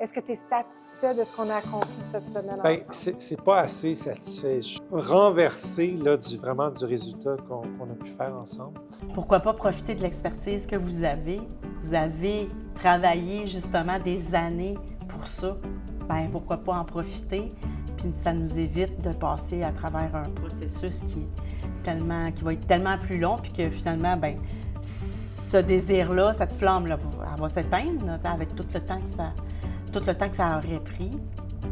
Est-ce que tu es satisfait de ce qu'on a accompli cette semaine Bien, ensemble? c'est pas assez satisfait. Je suis renversé là, vraiment du résultat qu'on a pu faire ensemble. Pourquoi pas profiter de l'expertise que vous avez? Vous avez travaillé justement des années pour ça. Bien, pourquoi pas en profiter? Puis ça nous évite de passer à travers un processus qui va être tellement plus long, puis que finalement, bien, ce désir-là, cette flamme-là, elle va s'éteindre là, avec tout le temps que ça aurait pris.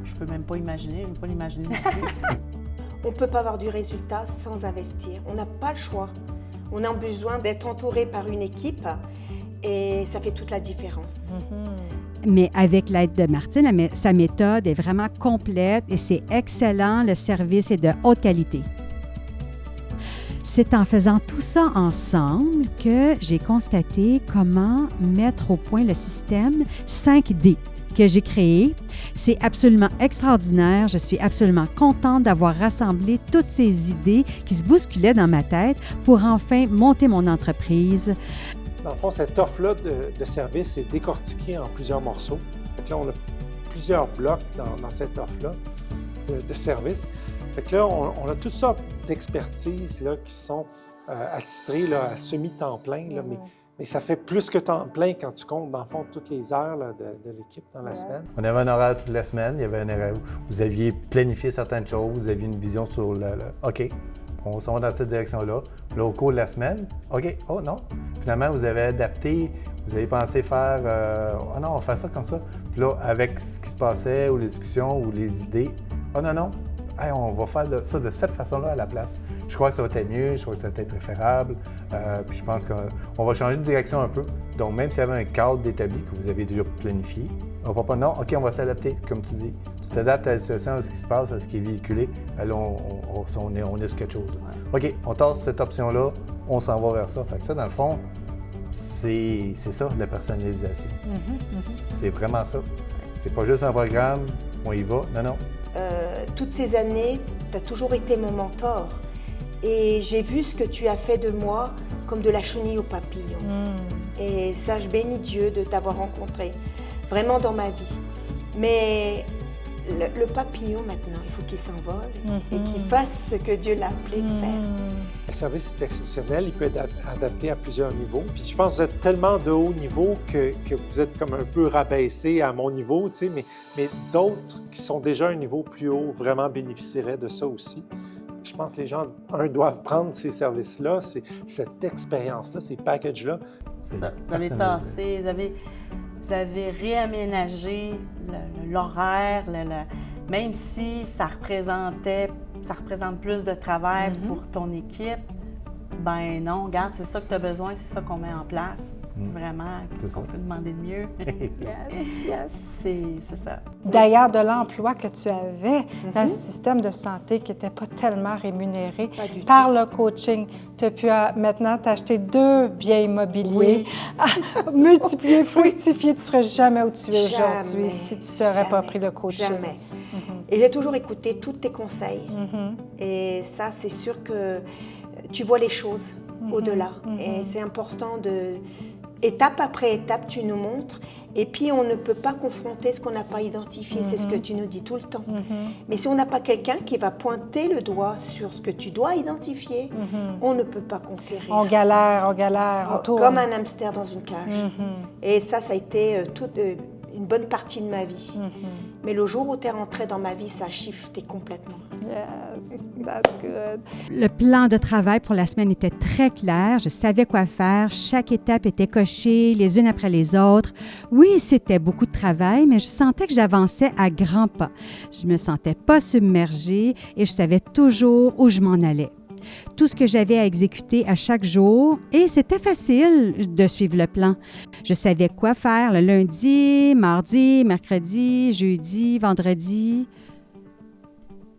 Je peux même pas imaginer, je ne peux pas l'imaginer non plus. On ne peut pas avoir du résultat sans investir. On n'a pas le choix. On a besoin d'être entouré par une équipe et ça fait toute la différence. Mais avec l'aide de Martine, sa méthode est vraiment complète et c'est excellent. Le service est de haute qualité. C'est en faisant tout ça ensemble que j'ai constaté comment mettre au point le système 5D que j'ai créé. C'est absolument extraordinaire. Je suis absolument contente d'avoir rassemblé toutes ces idées qui se bousculaient dans ma tête pour enfin monter mon entreprise. Dans le fond, cette offre-là de service est décortiquée en plusieurs morceaux. Donc là, on a plusieurs blocs dans cette offre-là de service. Fait que là, on a toutes sortes d'expertises là, qui sont attitrées là, à semi-temps plein, là, mais ça fait plus que temps plein quand tu comptes, dans le fond, toutes les heures là, de l'équipe dans la semaine. On avait un horaire toute la semaine, il y avait un horaire où vous aviez planifié certaines choses, vous aviez une vision sur OK, on s'en va dans cette direction-là. Là, au cours de la semaine, OK, oh non, finalement, vous avez adapté, vous avez pensé faire, oh non, on va faire ça comme ça. Puis là, avec ce qui se passait, ou les discussions, ou les idées, oh non, non, hey, on va faire ça de cette façon-là à la place. Je crois que ça va être mieux, je crois que ça va être préférable. Puis je pense qu'on va changer de direction un peu. Donc, même s'il y avait un cadre établi que vous avez déjà planifié, on va pas, non, OK, on va s'adapter, comme tu dis. Tu t'adaptes à la situation, à ce qui se passe, à ce qui est véhiculé. Là, on est sur quelque chose. OK, on tasse cette option-là, on s'en va vers ça. Fait que ça, dans le fond, c'est ça, la personnalisation. C'est vraiment ça. C'est pas juste un programme, on y va. Non, non. Toutes ces années, tu as toujours été mon mentor. Et j'ai vu ce que tu as fait de moi comme de la chenille au papillon. Et ça, je bénis Dieu de t'avoir rencontré, vraiment dans ma vie. Mais le papillon, maintenant, il faut qu'il s'envole et qu'il fasse ce que Dieu l'a appelé de faire. Le service est exceptionnel, il peut être adapté à plusieurs niveaux. Puis je pense que vous êtes tellement de haut niveau que vous êtes comme un peu rabaissé à mon niveau, tu sais, mais d'autres qui sont déjà à un niveau plus haut vraiment bénéficieraient de ça aussi. Je pense que les gens, doivent prendre ces services-là, cette expérience-là, ces packages-là. Ça, vous avez tassé, vous avez réaménagé l'horaire, même si ça représente plus de travail pour ton équipe, ben non, regarde, c'est ça que tu as besoin, c'est ça qu'on met en place. Vraiment, qu'est-ce qu'on peut demander de mieux? Yes, c'est ça. D'ailleurs, de l'emploi que tu avais dans le système de santé qui n'était pas tellement rémunéré par le coaching, tu as pu maintenant t'acheter 2 biens immobiliers, multiplier, fructifier, tu ne serais jamais où tu es aujourd'hui si tu n'aurais pas pris le coaching. Jamais. Et j'ai toujours écouté tous tes conseils. Et ça, c'est sûr que tu vois les choses au-delà. Et c'est important étape après étape, tu nous montres. Et puis, on ne peut pas confronter ce qu'on n'a pas identifié. C'est ce que tu nous dis tout le temps. Mais si on n'a pas quelqu'un qui va pointer le doigt sur ce que tu dois identifier, on ne peut pas conquérir. On galère, on tourne. Comme un hamster dans une cage. Et ça a été une bonne partie de ma vie. Mais le jour où tu es rentré dans ma vie, ça a shifté complètement. Yes, that's good. Le plan de travail pour la semaine était très clair. Je savais quoi faire. Chaque étape était cochée les unes après les autres. Oui, c'était beaucoup de travail, mais je sentais que j'avançais à grands pas. Je me sentais pas submergée et je savais toujours où je m'en allais. Tout ce que j'avais à exécuter à chaque jour et c'était facile de suivre le plan. Je savais quoi faire le lundi, mardi, mercredi, jeudi, vendredi.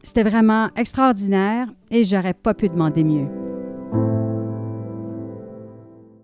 C'était vraiment extraordinaire et j'aurais pas pu demander mieux.